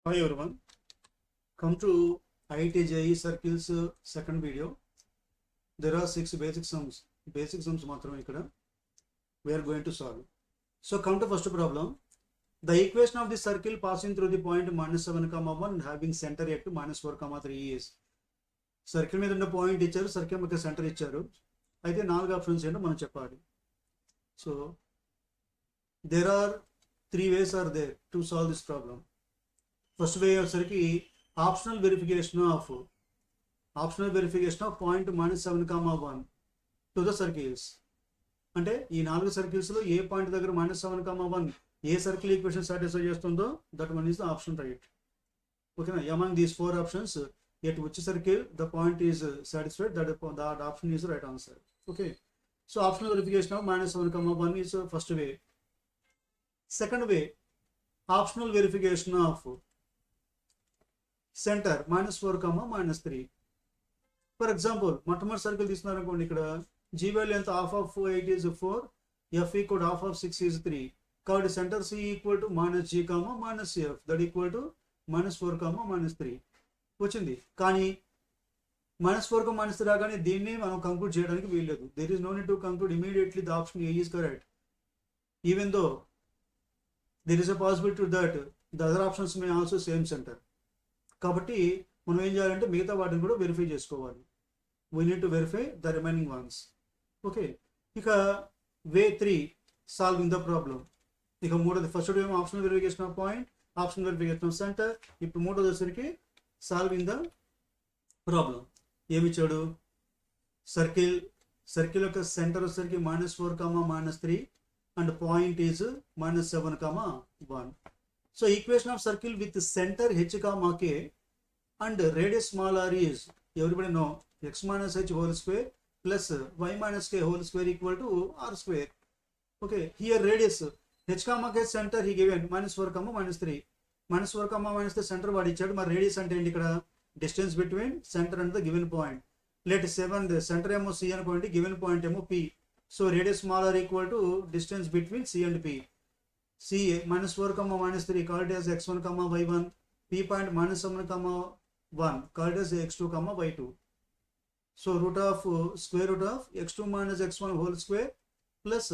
Hi everyone, come to IIT JEE Circles second video. There are 6 basic sums మాత్రమే ఇక్కడ we are going to solve. So come to first problem. The equation of the circle passing through the point -7, 1 and having center at -4, 3 is. Circle మీద ఉన్న point ఇచ్చారు, circle యొక్క centre ఇచ్చారు. అయితే 4 options ఏంటో మనం చెప్పాలి. So there are 3 ways are there to solve this problem. First way వచ్చేసరికి optional verification of point -7, 1 to the circles. అంటే ఈ 4 సర్కిల్స్లో ఏ పాయింట్ దగ్గర -7, 1 ఏ సర్కిల్ ఈక్వేషన్ సాటిస్ఫై చేస్తుందో that one is the option right. ఓకేనా? Among these 4 options at which circle the point is satisfied that option is right answer. Okay, so optional verification of -7, 1 is first way. Second way optional verification of centre -4, -3. For example మొట్టమొదటి circle తీసుకున్నారనుకోండి, ఇక్కడ g value ఎంత half of 8 is 4, f equal half of 6 is 3. కాబట్టి centre C equal to -g, -f that equal to -4, -3 వచ్చింది. కానీ -4, -3 రాగానే దీన్ని మనం కంక్లూడ్ చేయడానికి వీల్లేదు. There is no need to conclude immediately the option A is correct, even though there is a possibility that the other options may also same centre. కాబట్టి మనం ఏం చేయాలంటే మిగతా వాటిని కూడా వెరిఫై చేసుకోవాలి. We need to verify the remaining ones. Okay, ఇక వే 3 సాల్వింగ్ ద ప్రాబ్లం. ఇక మూడోది, ఫస్ట్ ఏమో optional verification of point, optional verification of centre. ఇప్పుడు మూడోది వచ్చేసరికి సాల్వింగ్ ద ప్రాబ్లం. ఏమిచ్చాడు? సర్కిల్ యొక్క సెంటర్ వచ్చేసరికి -4, -3 and point is -7, 1. So equation of circle with center h, k and radius small r is, everybody know, x minus h whole square plus y minus k whole square equal to r square. Okay, here radius h, k center he given -4, -3. -4, -3 center వాడు ఇచ్చాడు. మరి radius అంటే ఏంటి? ఇక్కడ distance between centre and the given point. Let 7 centre ఏమో c అనుకోండి, given point ఏమో p. So radius small r equal to distance between c and p. C -4, -3 called as x1, y1. P point -7, 1 called as x2, y2. So square root of x2 minus x1 whole square plus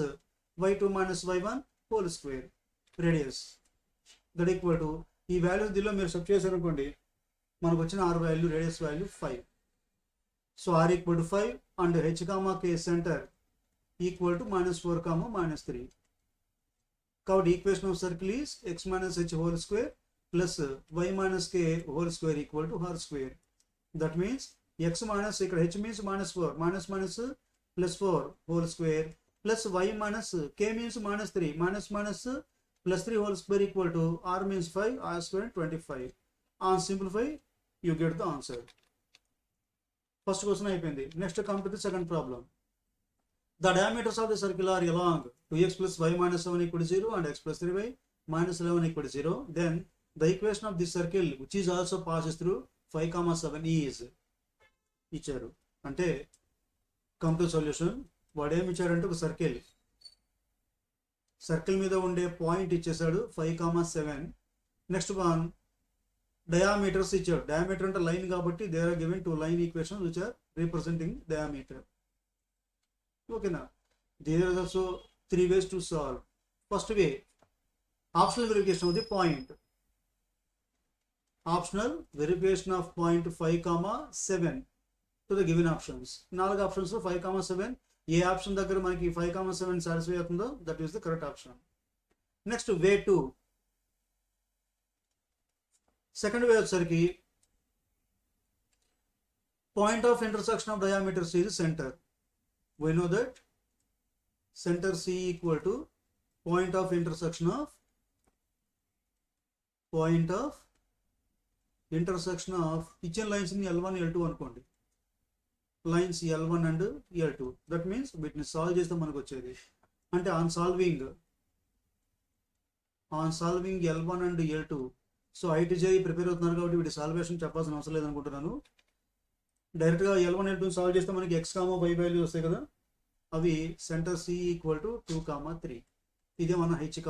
y2 minus y1 whole square radius that equal to, ఈ values దీనిలో మీరు sub చేశారనుకోండి, మనకు వచ్చిన r value, radius value 5. So r equal to 5 and h, k centre equal to -4, -3. కాబట్టి equation of circle is x minus h whole square plus y minus k whole square equal to r square. That means x minus, ఇక్కడ h means -4, minus plus 4 whole square plus y minus k means -3, minus plus 3 whole square equal to r means 5, r square 25. On simplify you get the answer. First question అయిపోయింది. Next come to the second problem. The diameters of the circle are along 2x plus y minus 7 equal to 0 and x plus 3y minus 11 equal to 0. Then the equation of this circle which is also passes through 5, 7 is ఇచ్చారు. అంటే come to solution. వాడు ఏమి ఇచ్చాడంటే ఒక circle మీద ఉండే point ఇచ్చేసాడు 5, 7. Next one diameters ఇచ్చాడు. డయామీటర్ అంటే లైన్ కాబట్టి they are given to line equation which are representing diameter. ఓకేనా? there are also 3 ways to solve. First way, optional verification of the point. Optional verification of point 5, 7 to the given options. 4 options 5, 7. ఏ option దగ్గర మనకి 5, 7 satisfy అవుతుందో that is the correct option. Next way 2. Second way వచ్చేసరికి point of intersection of diameters is centre. We know that center C equal to point of intersection of ఇచ్చిన lines ని L1, L2 అనుకోండి. Lines L1 and L2. That means వీటిని solve చేస్తే మనకు వచ్చేది అంటే on solving L1 and L2. So IIT JEE prepare అవుతున్నారు కాబట్టి వీటి సాల్వేషన్ చెప్పాల్సిన అవసరం లేదనుకుంటున్నాను. డైరెక్ట్గా L1, L2 సాల్వ్ చేస్తే మనకి x, y వాల్యూ వస్తాయి కదా, అవి సెంటర్ C ఈక్వల్ టు 2, 3. ఇదే మన h, k.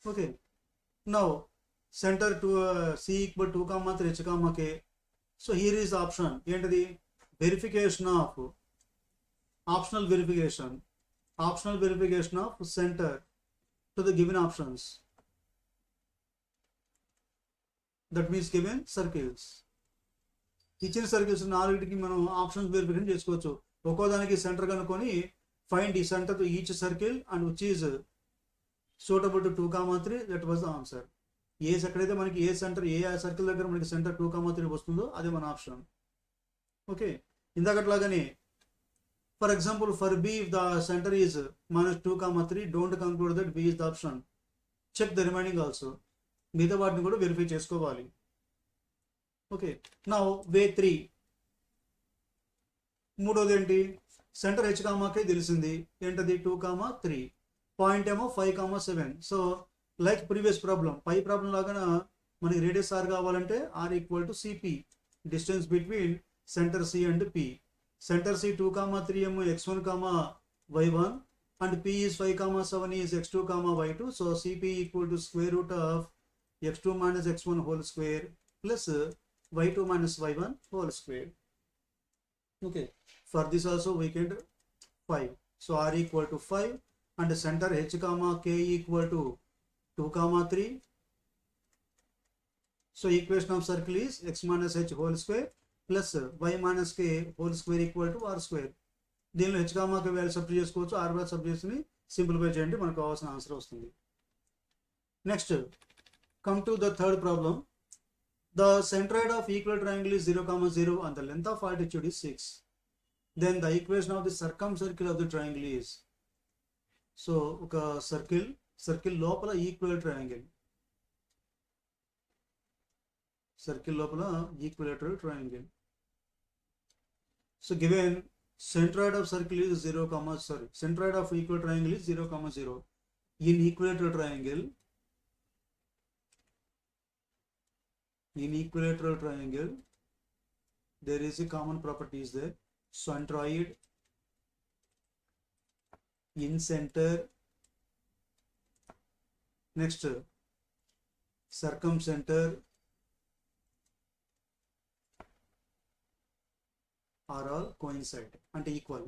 Okay, now center to C equal 2 comma 3 h comma k. So here is the option ఏంటిది verification of optional verification of center to the given options, that means given circles. ఇచ్చిన circles నాలుగిటికి మనం options verification చేసుకోవచ్చు. ఒక్కో దానికి centre కనుక్కొని find the centre to each circle and which is suitable to 2,3, that was the answer. ఎక్కడైతే మనకి a circle దగ్గర మనకి సెంటర్ 2,3 వస్తుందో అదే మన ఆప్షన్. ఓకే, ఇందాకట్లాగానే for example for B if the centre is -2,3, don't conclude that B is the option, check the remaining also. మిగతా వాటిని కూడా వెరిఫై చేసుకోవాలి. Okay, now way 3. మూడోది ఏంటి, సెంటర్ h కామాకే తెలిసింది ఏంటది 2,3, పాయింట్ ఏమో 5,7. సో లైక్ ప్రీవియస్ ప్రాబ్లం, పై ప్రాబ్లం లాగా మనకి రేడియస్ r కావాలంటే r equal to CP, distance between centre c and p. Centre c 2,3 ఏమో x1, y1 and p is 5,7 is x2, y2. So cp equal to square root of x2 minus x1 whole square plus y2 minus y1 whole square. Okay, for this also we can 5. So r equal to 5 and center h comma k equal to 2,3. So equation of circle is x minus h whole square plus y minus k whole square equal to r square. దీనిలో h comma k value substitute చేసుకోవచ్చు, r value substitute చేసుకుని simplify చేయండి, మనకు కావాల్సిన answer వస్తుంది. Next come to the third problem. The centroid of equilateral triangle is 0,0 and the length of altitude is 6. Then the equation of the circumcircle of the triangle is. So oka circle lopala equilateral triangle. Circle lopala equilateral triangle. So given centroid of circle is centroid of equilateral triangle is 0,0. In equilateral triangle, there is a common property is there. Centroid, in center, next circumcenter are all coincide and equal.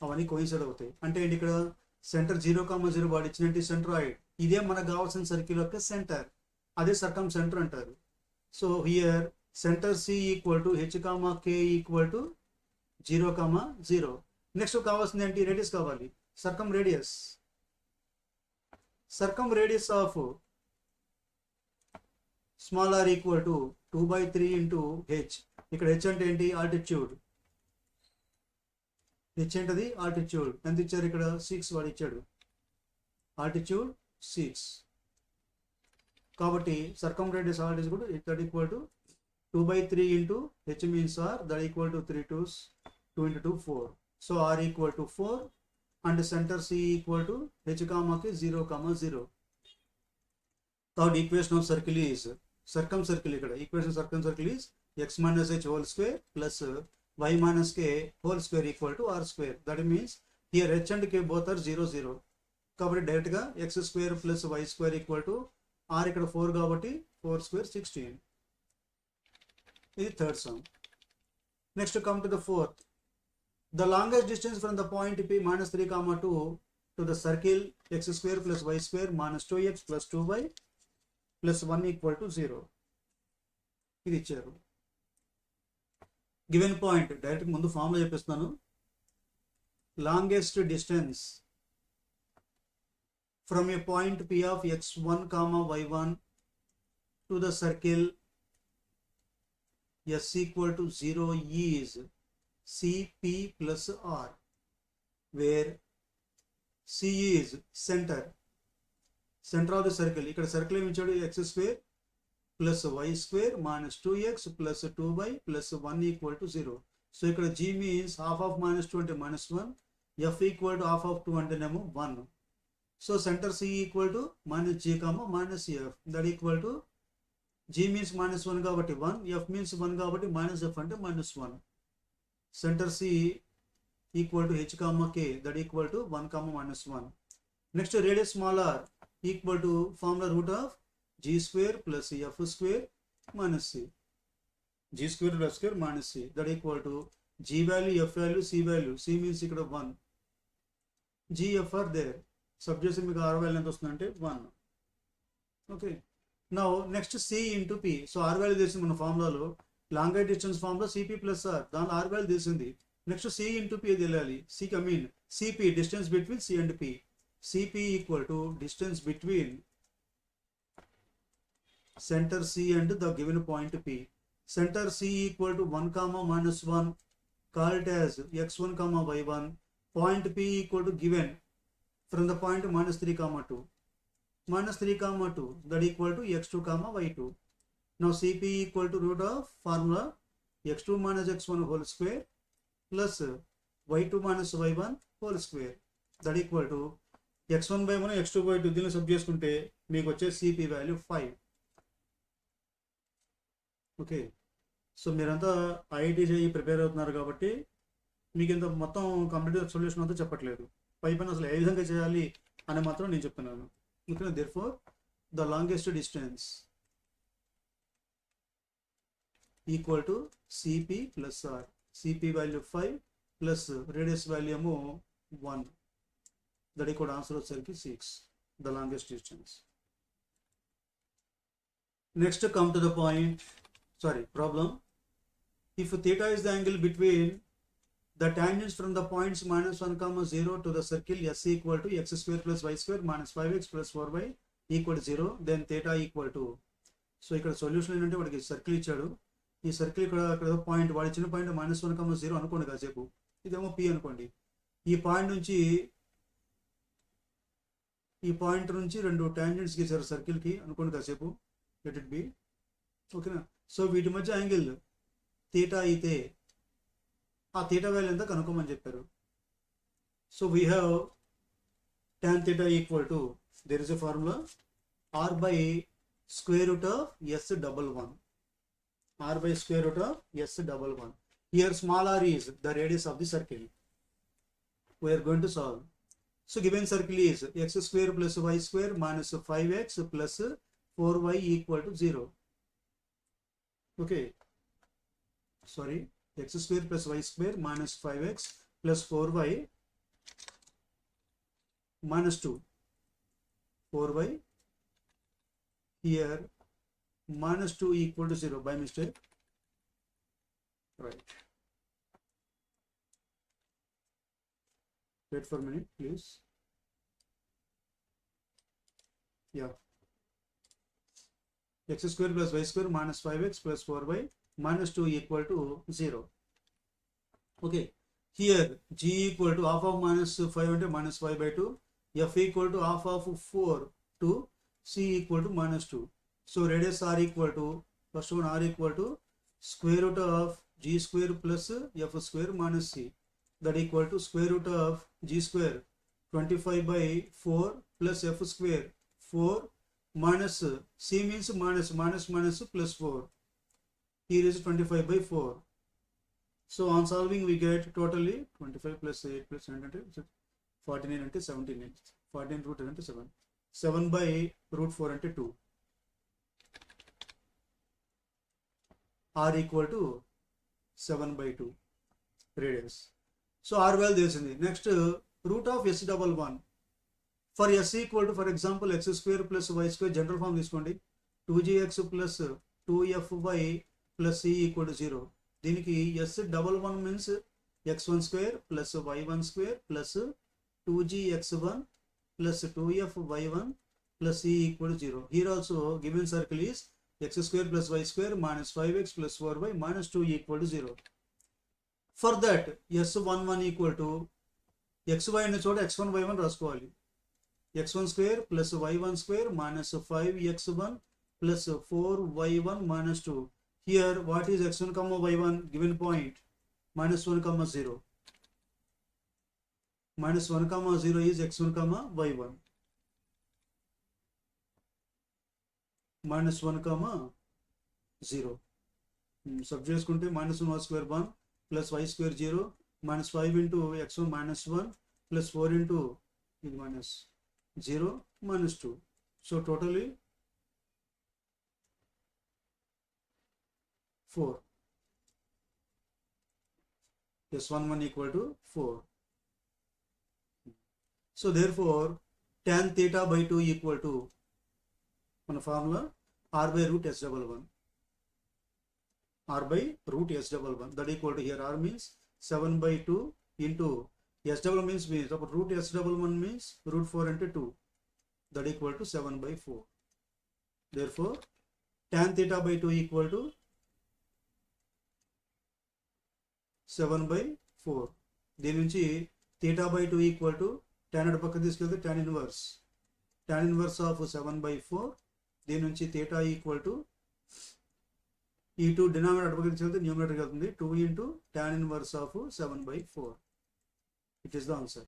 అవన్నీ coincide అవుతాయి. అంటే ఏంటి, ఇక్కడ centre 0,0 వాడు ఇచ్చినట్టు centroid, ఇదే మనకు కావాల్సిన సర్కిల్ యొక్క సెంటర్, అదే సర్కమ్ సెంటర్ అంటారు. So here centre C equal to h, k equal to 0,0. Next కావాల్సింది ఏంటి, రేడియస్ కావాలి, circumradius of small r equal to 2/3 into h. ఇక్కడ h అంటే ఏంటి, ఆల్టిట్యూడ్. h ఏంటది ఆల్టిట్యూడ్. ఎంత ఇచ్చారు ఇక్కడ 6 వాడు ఇచ్చాడు, ఆల్టిట్యూడ్ 6. కాబట్టి సర్కమ్ radius r is that equal to 2/3 into h means r, that equal to 3 2s 2 into 2 4. So r equal to 4 and center c equal to h comma k 0,0. Third equation of circle is circumcircle. ఇక్కడ equation circumcircle is x minus h whole square plus y minus k whole square equal to r square. That means here h and k both are 0 0. కాబట్టి direct గా x square plus y square equal to r, ఇక్కడ 4 కాబట్టి 4 square 16. ఇది third sum. Next come to the fourth. The longest distance from the point P -3,2 to the circle x square plus y square minus 2x plus 2y plus 1 equal to 0. ఇది ఇచ్చారు. Given point direct ముందు formula చెప్పిస్తాను. Longest distance from a point P of x1, y1 to the circle s equal to 0 is cp plus r, where c is center of the circle. ఇక్కడ circle ఏమి ఇచ్చాడు, x square plus y square minus 2x plus 2y plus 1 equal to 0. So ఇక్కడ g means half of -2 అంటే -1, f equal to half of 2 అంటేనేమో 1. So center c equal to minus g comma minus f, that equal to g means -1 కాబట్టి 1, f means 1 కాబట్టి minus f అంటే -1. Center c equal to h comma k, that equal to 1 comma -1. Next radius small r equal to formula root of g square plus f square minus c. G square plus f square minus c, that equal to g value, f value, c value. C means ఇక్కడ 1, g f are there. Subject మీకు r value ఎంత వస్తుందంటే 1. Okay, now next c into p. So r value తెలిసింది మన ఫార్ములాలో, long distance formula cp plus r, దానిలో r value తెలిసింది. Next c into p తెలియాలి. c mean cp distance between c and p. cp equal to distance between centre c and the given point p. Center c equal to 1 comma minus 1, call it as x1 comma y1. Point p equal to given from the point minus 3 comma 2. Minus 3 comma 2, that equal to x2 comma y2. Now cp equal to root of formula x2 minus x1 whole square plus y2 minus y1 whole square. That equal to x1 by 1 x2 by 2. దీన్ని sub చేసుకుంటే మీకు వచ్చే cp value 5. Okay, so మీరంతా IIT JEE prepare అవుతున్నారు కాబట్టి మీకు ఇంత మొత్తం కంప్లీట్ సొల్యూషన్ అంతా చెప్పట్లేదు. పైన అసలు ఏ విధంగా చేయాలి అని మాత్రం నేను చెప్తున్నాను. Okay, therefore the longest distance equal to CP plus R. CP value 5 plus radius value ఏమో 1. దట్ ఈక్వల్ ఆన్సర్ వచ్చేసరికి 6, the longest distance. Next come to the point. Problem. If theta is the angle between the tangents from the points minus 1 comma 0 to the circle s equal to x square plus y square minus 5x plus 4y equal to 0, then theta equal to. So ఇక్కడ solution ఏంటంటే వాడికి circle ఇచ్చాడు. ఈ circle ఇక్కడ point, వాడి చిన్న point minus 1 comma 0 అనుకోండి కాసేపు, ఇదేమో p అనుకోండి. ఈ పాయింట్ నుంచి రెండు టాంజెంట్స్ గీసారు సర్కిల్కి అనుకోండి కాసేపు, లెట్ ఇట్ బి. ఓకేనా, సో వీటి మధ్య యాంగిల్ థీటా అయితే ఆ థీటా వాల్యూ ఎంత కనుక్కోమని చెప్పారు. So we have tan theta equal to, there is a formula r by square root of s11. R by square root of s11. Here small r is the radius of the circle. We are going to solve. So given circle is x square plus y square minus 5x plus 4y equal to 0. Okay, sorry, x square plus y square minus 5x plus 4y minus 2. 4y here minus 2 equal to 0 by mistake. Right. Wait for a minute, please. Yeah. X square plus y square minus 5x plus 4y minus 2 equal to 0. Okay, here g equal to half of minus 5 అంటే minus 5 by 2, f equal to half of 4 to c equal to minus 2. So radius r equal to, first one r equal to square root of g square plus f square minus c, that equal to square root of g square 25 by 4 plus f square 4 minus c means minus plus 4. Here is 25 by 4. So on solving we get totally 25 plus 8 plus 9 అంటే 49 అంటే 17. 14 root అంటే 7. 7 by root 4 అంటే 2. R equal to 7 by 2 radius. So R value తెలిసింది. Next root of s11. For s equal to, for example, x square plus y square general form తీసుకోండి. 2gx plus 2fy plus c equal to 0. దీనికి s11 means x1 square plus y1 square plus 2gx1 plus 2fy1 plus c equal to 0. Here also given circle is x square plus y square minus 5x plus 4y minus 2 equal to 0. For that s11 equal to xy అనే చోట x1 y1 రాసుకోవాలి. x1 square plus y1 square minus 5x1 plus 4y1 minus 2. Here what is x1 comma y1 given point? Minus 1 comma 0. Minus 1 comma 0 is x1 comma y1. Minus 1 comma 0. Sub చేసుకుంటే minus 1 y square 1 plus y square 0 minus 5 into x1 minus 1 plus 4 into minus 0 minus 2. So totally 4. S11 equal to 4. So therefore tan theta by 2 equal to మన formula r by root s11. R by root s11. That equal to here r means 7 by 2 into s11 means root s11 means root 4 into 2. That equal to 7 by 4. Therefore tan theta by 2 equal to 7 by 4. దీని నుంచి theta by 2 equal to tan అటు పక్క తీసుకెళ్తే tan inverse of 7 by 4. దీని నుంచి theta equal to ఈ 2 denominator అటు పక్క తీసుకెళ్తే న్యూమరేటర్ వెళ్తుంది 2 into tan inverse of 7 by 4. It is the answer.